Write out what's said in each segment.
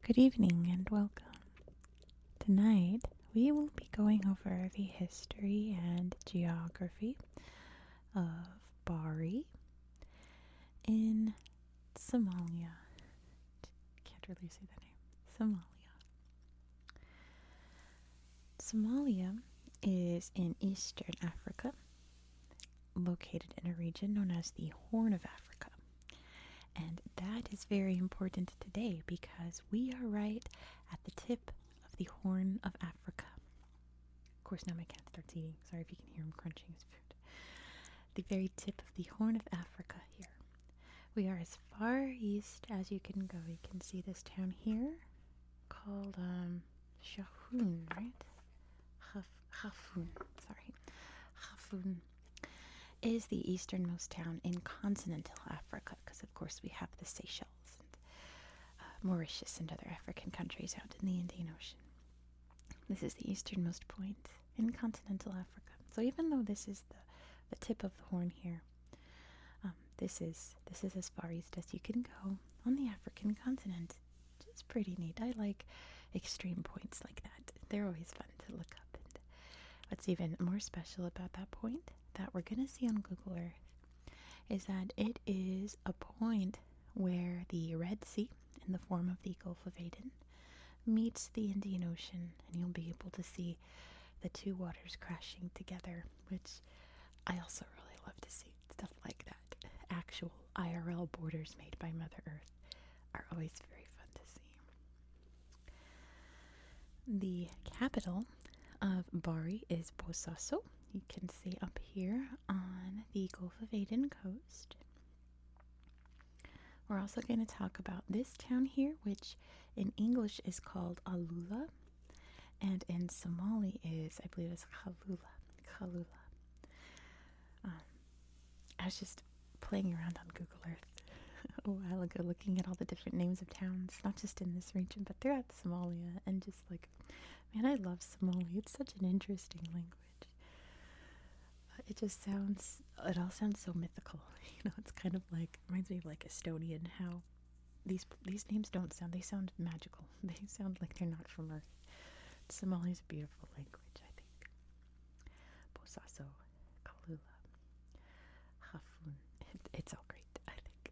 Good evening and welcome. Tonight we will be going over the history and geography of Bari in Somalia. Can't really say the name. Somalia is in eastern Africa, located in a region known as the Horn of Africa. And that is very important today because we are right at the tip of the Horn of Africa. Of course, now my cat starts eating. Sorry if you can hear him crunching his food. The very tip of the Horn of Africa here. We are as far east as you can go. You can see this town here called Shahun, right? Hafun, sorry. Hafun is the easternmost town in continental Africa because, of course, we have the Seychelles and Mauritius and other African countries out in the Indian Ocean. This is the easternmost point in continental Africa. So even though this is the tip of the horn here, this is as far east as you can go on the African continent, which is pretty neat. I like extreme points like that. They're always fun to look up. And what's even more special about that point that we're going to see on Google Earth is that it is a point where the Red Sea, in the form of the Gulf of Aden, meets the Indian Ocean, and you'll be able to see the two waters crashing together, which I also really love to see. Stuff like that. Actual IRL borders made by Mother Earth are always very fun to see. The capital of Bari is Bosaso. You can see up here on the Gulf of Aden coast. We're also going to talk about this town here, which in English is called Alula, and in Somali is, I believe, it's Khalula. I was just playing around on Google Earth a while ago, looking at all the different names of towns, not just in this region, but throughout Somalia, and just like, man, I love Somali. It's such an interesting language. It all sounds so mythical. It's kind of like, reminds me of like Estonian, how these names don't sound, they sound magical. They sound like they're not from Earth. Somali is a beautiful language, I think. Bosaso, Kalula, Hafun. It's all great, I think.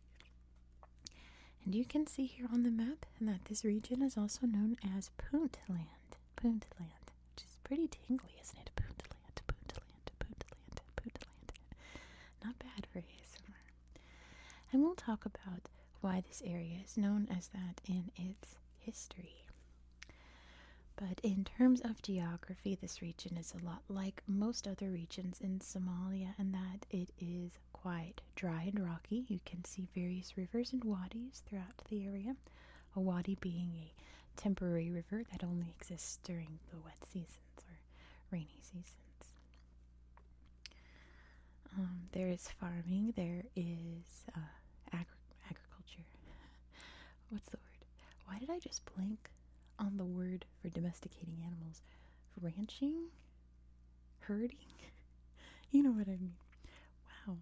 And you can see here on the map that this region is also known as Puntland. Puntland, which is pretty tingly, isn't it? Puntland. Not bad for ASMR. And we'll talk about why this area is known as that in its history. But in terms of geography, this region is a lot like most other regions in Somalia in that it is quite dry and rocky. You can see various rivers and wadis throughout the area. A wadi being a temporary river that only exists during the wet seasons or rainy seasons. There is farming, there is agriculture. What's the word? Why did I just blank on the word for domesticating animals? Ranching? Herding? You know what I mean. Wow.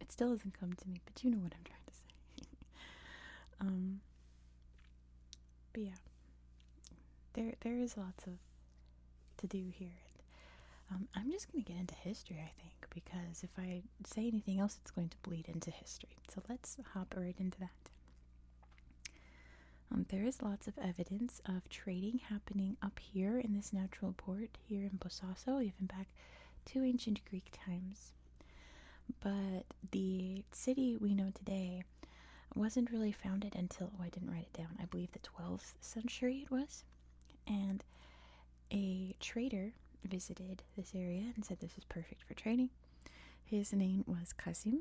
It still hasn't come to me, but you know what I'm trying to say. But yeah, there is lots of to do here. I'm just going to get into history, I think, because if I say anything else, it's going to bleed into history. So let's hop right into that. There is lots of evidence of trading happening up here in this natural port here in Bosaso, even back to ancient Greek times. But the city we know today wasn't really founded until, I didn't write it down, I believe the 12th century it was. And a trader visited this area and said this is perfect for trading. His name was Qasim,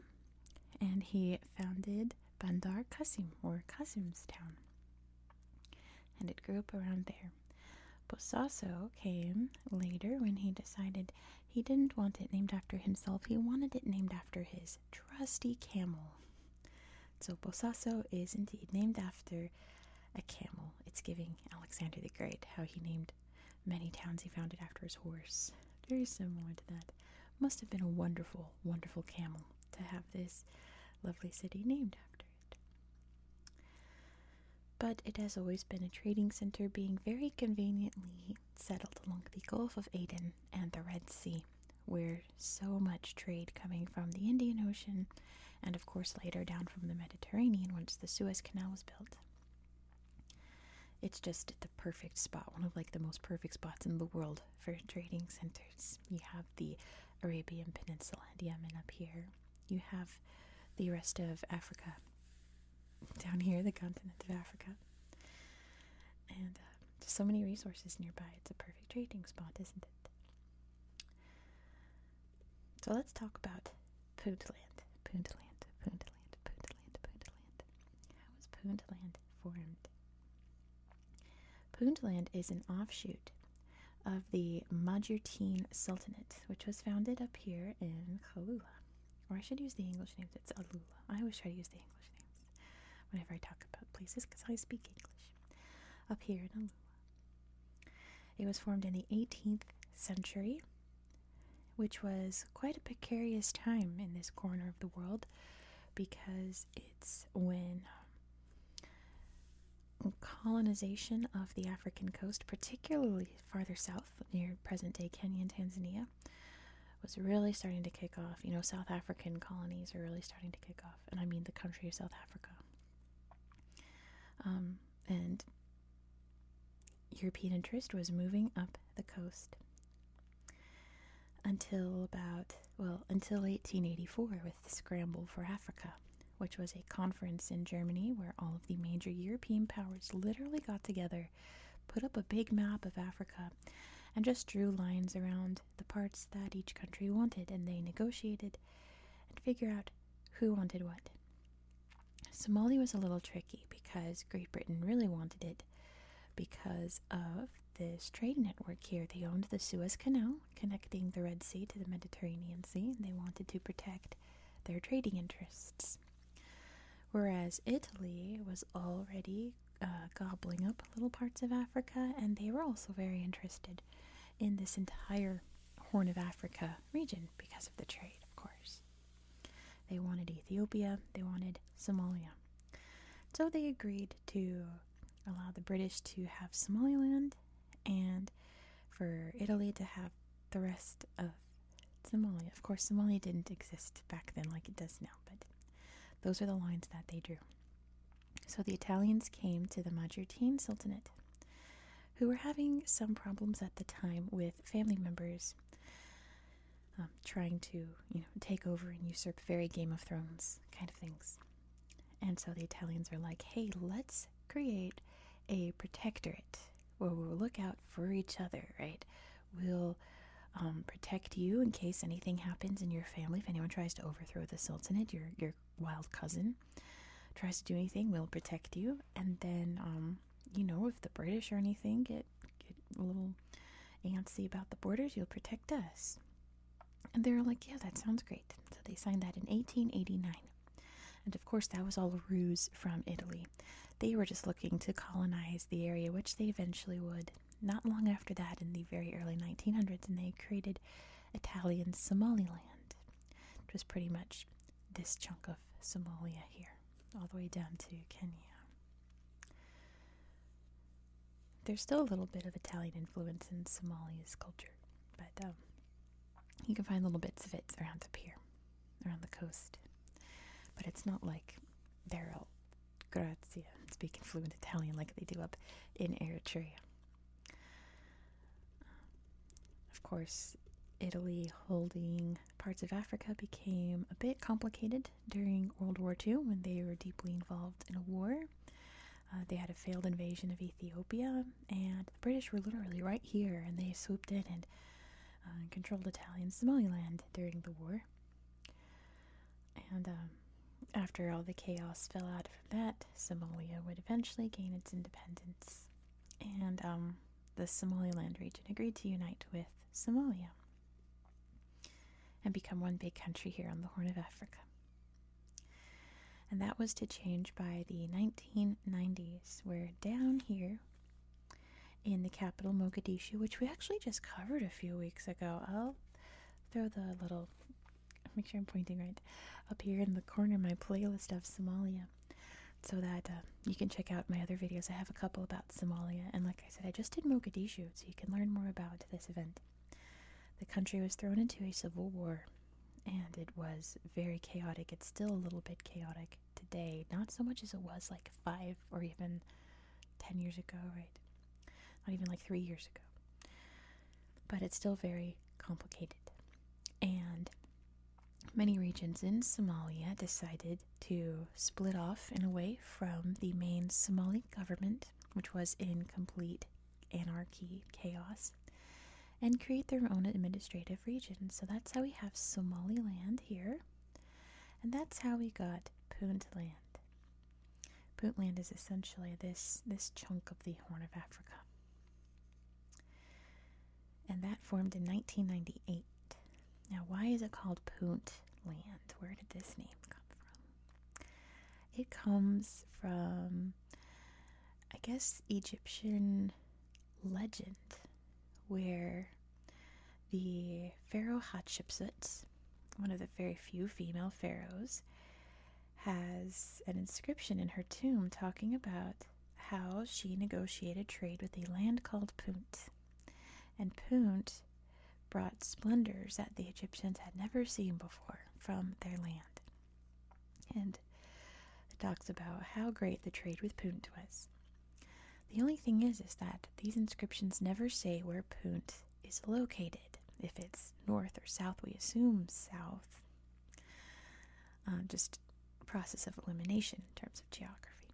and he founded Bandar Qasim, or Qasim's town. And it grew up around there. Bosaso came later when he decided he didn't want it named after himself. He wanted it named after his trusty camel. So Bosaso is indeed named after a camel. It's giving Alexander the Great, how he named many towns he founded after his horse. Very similar to that. Must have been a wonderful, wonderful camel to have this lovely city named after it. but it has always been a trading center, being very conveniently settled along the Gulf of Aden and the Red Sea, where so much trade coming from the Indian Ocean and, of course, later down from the Mediterranean once the Suez Canal was built. It's just the perfect spot, one of like the most perfect spots in the world for trading centers. You have the Arabian Peninsula and Yemen up here. You have the rest of Africa down here, the continent of Africa. And just so many resources nearby. It's a perfect trading spot, isn't it? So let's talk about Puntland. Puntland. How was Puntland formed? Puntland is an offshoot of the Majeerteen Sultanate, which was founded up here in Khalula. Or I should use the English names. It's Alula. I always try to use the English names whenever I talk about places because I speak English. Up here in Alula. It was formed in the 18th century, which was quite a precarious time in this corner of the world because it's when colonization of the African coast, particularly farther south near present-day Kenya and Tanzania, was really starting to kick off. You know, South African colonies are really starting to kick off, and I mean the country of South Africa. And European interest was moving up the coast until 1884 with the Scramble for Africa, which was a conference in Germany where all of the major European powers literally got together, put up a big map of Africa, and just drew lines around the parts that each country wanted, and they negotiated and figured out who wanted what. Somalia was a little tricky because Great Britain really wanted it because of this trade network here. They owned the Suez Canal connecting the Red Sea to the Mediterranean Sea, and they wanted to protect their trading interests. Whereas Italy was already gobbling up little parts of Africa, and they were also very interested in this entire Horn of Africa region because of the trade, of course. They wanted Ethiopia, they wanted Somalia. So they agreed to allow the British to have Somaliland and for Italy to have the rest of Somalia. Of course, Somalia didn't exist back then like it does now, but those are the lines that they drew. So the Italians came to the Majeerteen Sultanate, who were having some problems at the time with family members trying to, take over and usurp very Game of Thrones kind of things. And so the Italians are like, hey, let's create a protectorate where we'll look out for each other, right? We'll protect you in case anything happens in your family. If anyone tries to overthrow the Sultanate, your wild cousin tries to do anything, we'll protect you. And then, if the British or anything get a little antsy about the borders, you'll protect us. And they were like, yeah, that sounds great. So they signed that in 1889. And of course, that was all a ruse from Italy. They were just looking to colonize the area, which they eventually would. Not long after that, in the very early 1900s, and they created Italian Somaliland, which was pretty much this chunk of Somalia here, all the way down to Kenya. There's still a little bit of Italian influence in Somalia's culture, but you can find little bits of it around up here, around the coast. But it's not like they're all grazie, speaking fluent Italian like they do up in Eritrea. Of course, Italy holding parts of Africa became a bit complicated during World War II when they were deeply involved in a war. They had a failed invasion of Ethiopia, and the British were literally right here, and they swooped in and controlled Italian Somaliland during the war. And after all the chaos fell out from that, Somalia would eventually gain its independence, and the Somaliland region agreed to unite with Somalia and become one big country here on the Horn of Africa. And that was to change by the 1990s, where down here in the capital, Mogadishu, which we actually just covered a few weeks ago, I'll throw the little, make sure I'm pointing right, up here in the corner of my playlist of Somalia. so that you can check out my other videos. I have a couple about Somalia, and like I said, I just did Mogadishu, so you can learn more about this event. The country was thrown into a civil war, and it was very chaotic. It's still a little bit chaotic today, not so much as it was like 5 or even 10 years ago, right? Not even like 3 years ago. But it's still very complicated. And many regions in Somalia decided to split off and away from the main Somali government, which was in complete anarchy, chaos, and create their own administrative region. So that's how we have Somaliland here, and that's how we got Puntland. Puntland is essentially this chunk of the Horn of Africa. And that formed in 1998. Now, why is it called Puntland? Where did this name come from? It comes from, I guess, Egyptian legend, where the pharaoh Hatshepsut, one of the very few female pharaohs, has an inscription in her tomb talking about how she negotiated trade with a land called Punt. And Punt brought splendors that the Egyptians had never seen before from their land. And it talks about how great the trade with Punt was. The only thing is that these inscriptions never say where Punt is located. If it's north or south, we assume south. Just a process of elimination in terms of geography.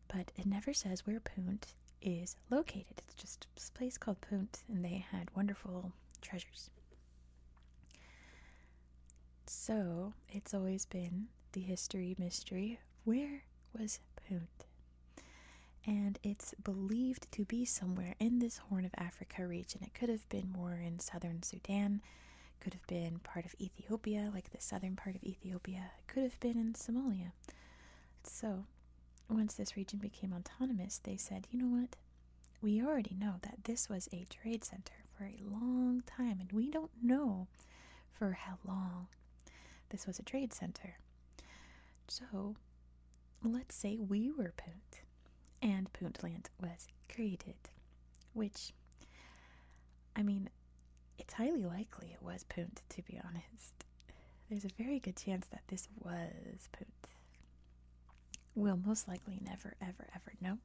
But it never says where Punt is located. It's just this place called Punt, and they had wonderful treasures. So it's always been the mystery, where was Punt? And it's believed to be somewhere in this Horn of Africa region. It could have been more in southern Sudan, could have been part of Ethiopia, like the southern part of Ethiopia, it could have been in Somalia. So once this region became autonomous, they said, you know what? We already know that this was a trade center for a long time, and we don't know for how long this was a trade center. So let's say we were Punt, and Puntland was created, which, I mean, it's highly likely it was Punt, to be honest. There's a very good chance that this was Punt. We'll most likely never, ever, ever know,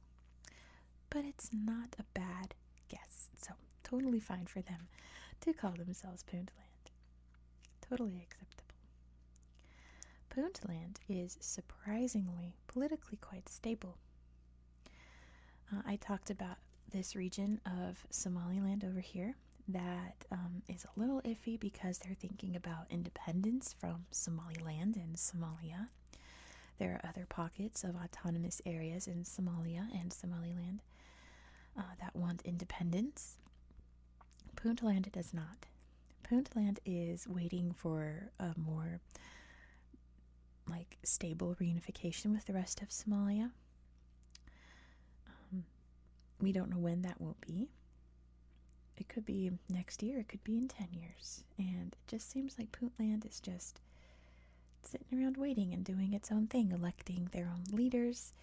but it's not a bad guess, so totally fine for them to call themselves Puntland. Totally acceptable. Puntland is surprisingly politically quite stable. I talked about this region of Somaliland over here that is a little iffy because they're thinking about independence from Somaliland and Somalia. There are other pockets of autonomous areas in Somalia and Somaliland that want independence. Puntland does not. Puntland is waiting for a more stable reunification with the rest of Somalia. We don't know when that will be. It could be next year, it could be in 10 years. And it just seems like Puntland is just sitting around waiting and doing its own thing, electing their own leaders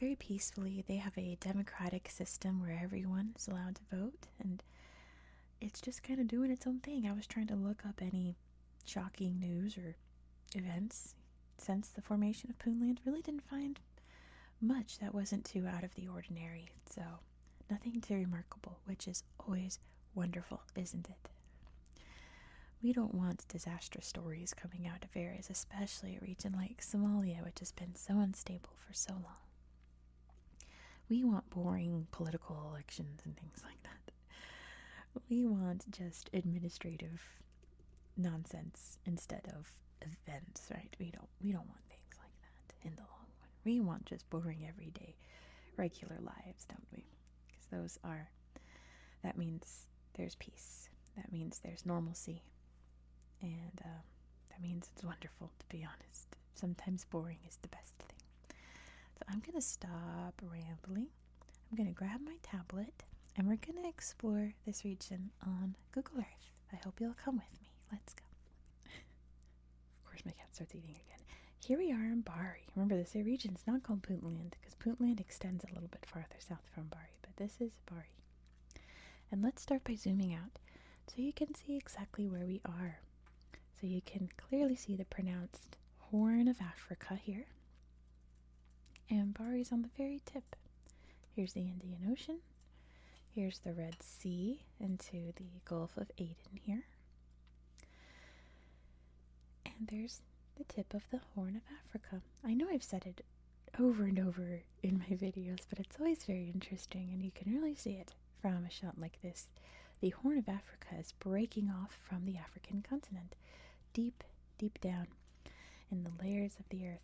very peacefully. They have a democratic system where everyone is allowed to vote, and it's just kind of doing its own thing. I was trying to look up any shocking news or events since the formation of Puntland. Really didn't find much that wasn't too out of the ordinary. So nothing too remarkable, which is always wonderful, isn't it? We don't want disastrous stories coming out of areas, especially a region like Somalia, which has been so unstable for so long. We want boring political elections and things like that. We want just administrative nonsense instead of events, right? We don't want things like that in the long run. We want just boring, everyday, regular lives, don't we? Because that means there's peace. That means there's normalcy. And that means it's wonderful, to be honest. Sometimes boring is the best thing. So I'm going to stop rambling. I'm going to grab my tablet, and we're going to explore this region on Google Earth. I hope you'll come with me. Let's go. Of course, my cat starts eating again. here we are in Bari. Remember, this region is not called Puntland because Puntland extends a little bit farther south from Bari, but this is Bari. And let's start by zooming out so you can see exactly where we are. So you can clearly see the pronounced Horn of Africa here. And Bari's on the very tip. Here's the Indian Ocean. Here's the Red Sea into the Gulf of Aden here. And there's the tip of the Horn of Africa. I know I've said it over and over in my videos, but it's always very interesting, and you can really see it from a shot like this. The Horn of Africa is breaking off from the African continent, deep, deep down in the layers of the earth.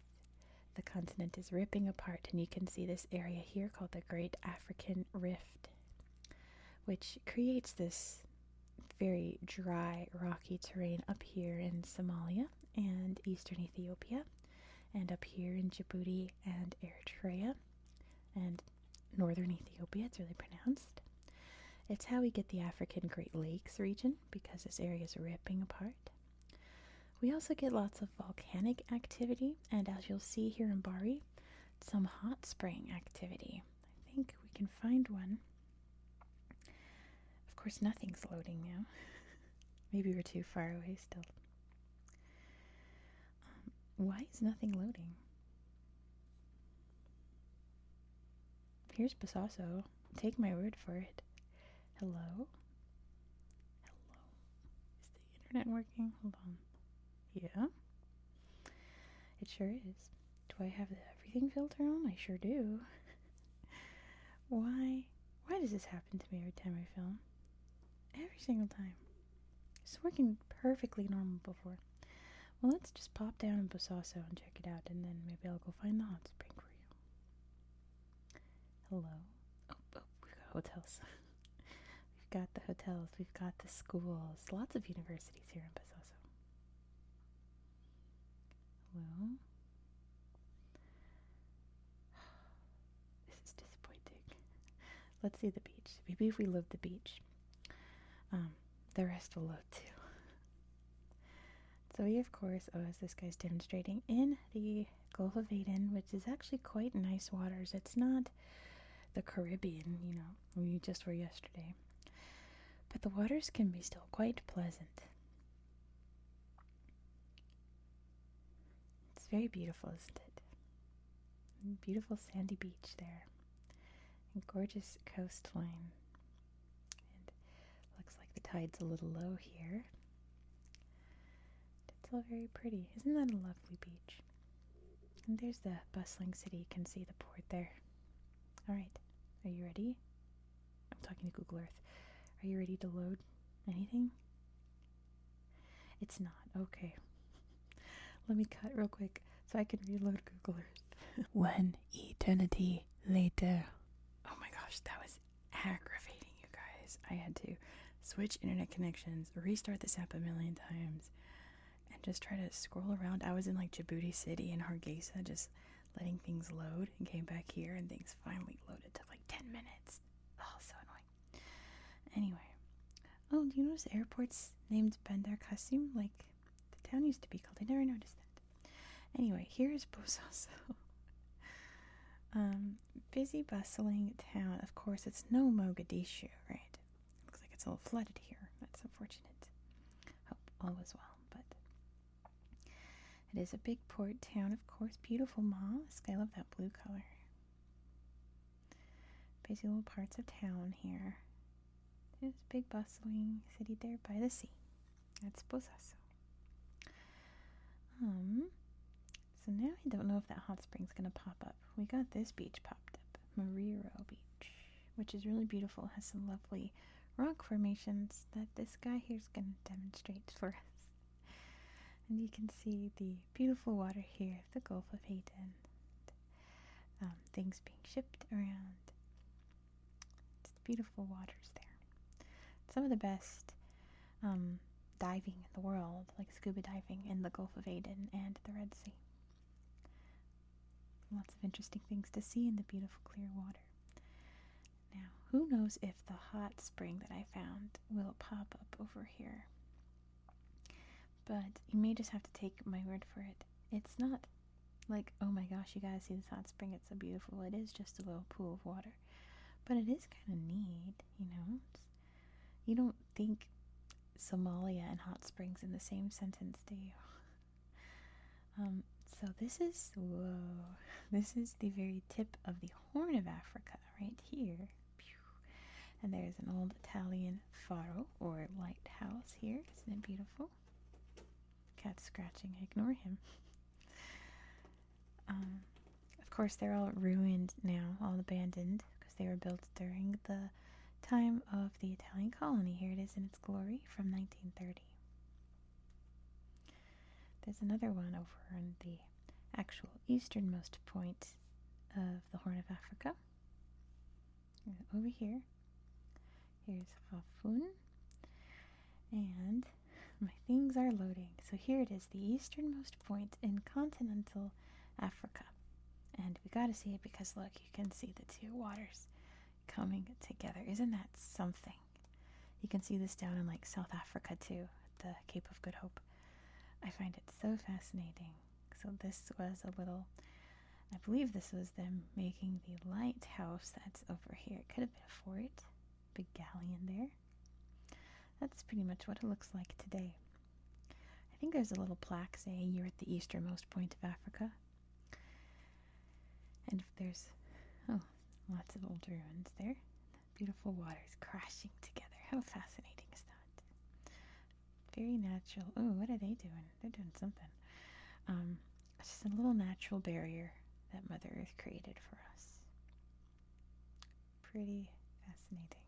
The continent is ripping apart, and you can see this area here called the Great African Rift, which creates this very dry, rocky terrain up here in Somalia and eastern Ethiopia, and up here in Djibouti and Eritrea and northern Ethiopia. It's really pronounced. It's how we get the African Great Lakes region, because this area is ripping apart. We also get lots of volcanic activity, and as you'll see here in Bari, some hot spring activity. I think we can find one. Of course, nothing's loading now. Maybe we're too far away still. Why is nothing loading? Here's Bosaso. Take my word for it. Hello? Hello? Is the internet working? Hold on. Yeah? It sure is. Do I have the everything filter on? I sure do. Why does this happen to me every time I film? Every single time. It's working perfectly normal before. Well, let's just pop down in Bosaso and check it out, and then maybe I'll go find the hot spring for you. Hello? Oh, we've got hotels. We've got the hotels, we've got the schools, lots of universities here in Bosaso. Hello? This is disappointing. Let's see the beach. Maybe if we load the beach, the rest will load too. So we, of course, as this guy's demonstrating, in the Gulf of Aden, which is actually quite nice waters. It's not the Caribbean, we just were yesterday. But the waters can be still quite pleasant. It's very beautiful, isn't it? Beautiful sandy beach there. And gorgeous coastline. And looks like the tide's a little low here. It's all very pretty. Isn't that a lovely beach? And there's the bustling city. You can see the port there. Alright, are you ready? I'm talking to Google Earth. Are you ready to load anything? It's not. Okay. Let me cut real quick so I can reload Google Earth. 1 eternity later. Oh my gosh, that was aggravating, you guys. I had to switch internet connections, restart this app a million times, and just try to scroll around. I was in like Djibouti City and Hargeisa, just letting things load, and came back here and things finally loaded. Took like 10 minutes. Oh, so annoying. Anyway. Oh, do you notice the airport's named Bandar Qasim? Like the town used to be called. I never noticed that. Anyway, here's Bosaso. Busy, bustling town. Of course, it's no Mogadishu, right? Looks like it's all flooded here. That's unfortunate. Hope all was well, but it is a big port town, of course. Beautiful mosque. I love that blue color. Busy little parts of town here. There's a big bustling city there by the sea. That's Bosaso. So now I don't know if that hot spring's gonna pop up. We got this beach popped up, Mariro Beach, which is really beautiful. It has some lovely rock formations that this guy here's gonna demonstrate for us. And you can see the beautiful water here, the Gulf of Aden. Things being shipped around. It's beautiful waters there. Some of the best diving in the world, like scuba diving in the Gulf of Aden and the Red Sea. Lots of interesting things to see in the beautiful clear water. Now, who knows if the hot spring that I found will pop up over here. But you may just have to take my word for it. It's not like, oh my gosh, you gotta see this hot spring. It's so beautiful. It is just a little pool of water. But it is kind of neat, you know? You don't think Somalia and hot springs in the same sentence, do you? So this is, whoa, this is the very tip of the Horn of Africa right here. And there's an old Italian faro or lighthouse here. Isn't it beautiful? Cat's scratching. Ignore him. Of course, they're all ruined now, all abandoned, because they were built during the time of the Italian colony. Here it is in its glory from 1930. There's another one over on the actual easternmost point of the Horn of Africa. Over here. Here's Hafun. And my things are loading. So here it is, the easternmost point in continental Africa. And we got to see it because, look, you can see the two waters coming together. Isn't that something? You can see this down in like South Africa too, at the Cape of Good Hope. I find it so fascinating. So this was a little, I believe this was them making the lighthouse that's over here. It could have been a fort, big galleon there. That's pretty much what it looks like today. I think there's a little plaque saying you're at the easternmost point of Africa. And there's, lots of old ruins there. Beautiful waters crashing together. How fascinating is that? Very natural. Oh, what are they doing? They're doing something. It's just a little natural barrier that Mother Earth created for us. Pretty fascinating.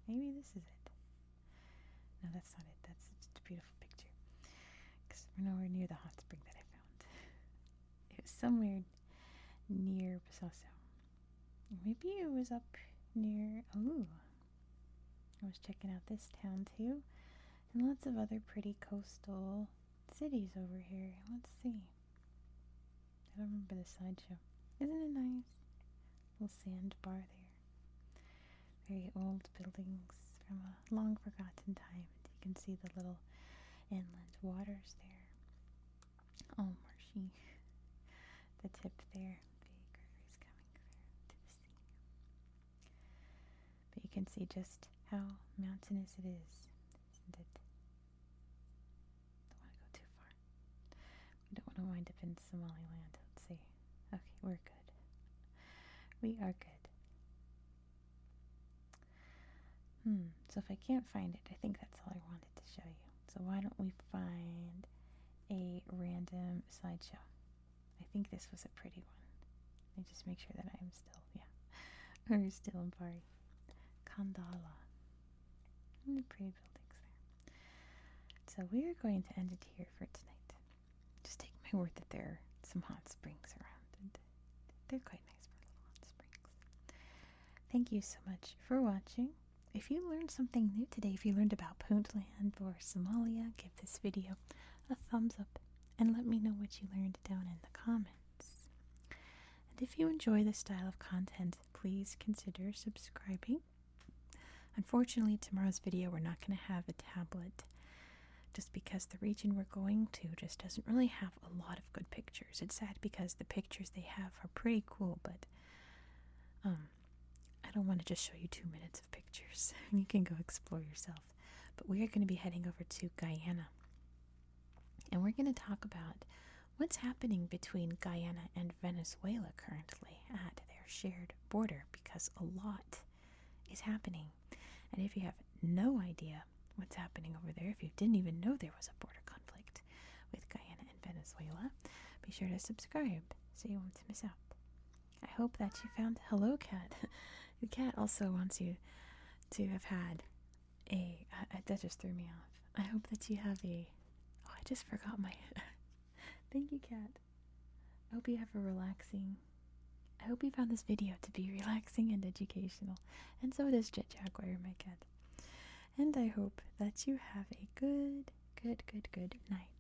Maybe this is it. No, that's not it. That's just a beautiful picture. Because we're nowhere near the hot spring that I found. It was somewhere near Bosaso. Maybe it was up near, I was checking out this town too. And lots of other pretty coastal cities over here. Let's see. I don't remember the sideshow. Isn't it nice? Little sandbar there. Very old buildings from a long forgotten time. You can see the little inland waters there. Oh, marshy. The tip there. Big rivers coming through to the sea. But you can see just how mountainous it is, isn't it? Don't want to go too far. We don't want to wind up in Somaliland. Let's see. Okay, we're good. We are good. So if I can't find it, I think that's all I wanted to show you. So why don't we find a random slideshow? I think this was a pretty one. Let me just make sure that I'm still, we're still in Bari. Kandala. And the pretty buildings there. So we are going to end it here for tonight. Just take my word that there are some hot springs around, and they're quite nice for little hot springs. Thank you so much for watching. If you learned something new today, if you learned about Puntland or Somalia, give this video a thumbs up and let me know what you learned down in the comments. And if you enjoy this style of content, please consider subscribing. Unfortunately, tomorrow's video we're not going to have a tablet just because the region we're going to just doesn't really have a lot of good pictures. It's sad because the pictures they have are pretty cool, but I don't want to just show you 2 minutes of pictures. You can go explore yourself. But we are going to be heading over to Guyana. And we're going to talk about what's happening between Guyana and Venezuela currently at their shared border, because a lot is happening. And if you have no idea what's happening over there, if you didn't even know there was a border conflict with Guyana and Venezuela, be sure to subscribe so you won't miss out. I hope that you found, hello cat. The cat also wants you to have had that just threw me off. I hope that you have I just forgot my, thank you cat. I hope you have I hope you found this video to be relaxing and educational. And so does Jet Jaguar, my cat. And I hope that you have a good night.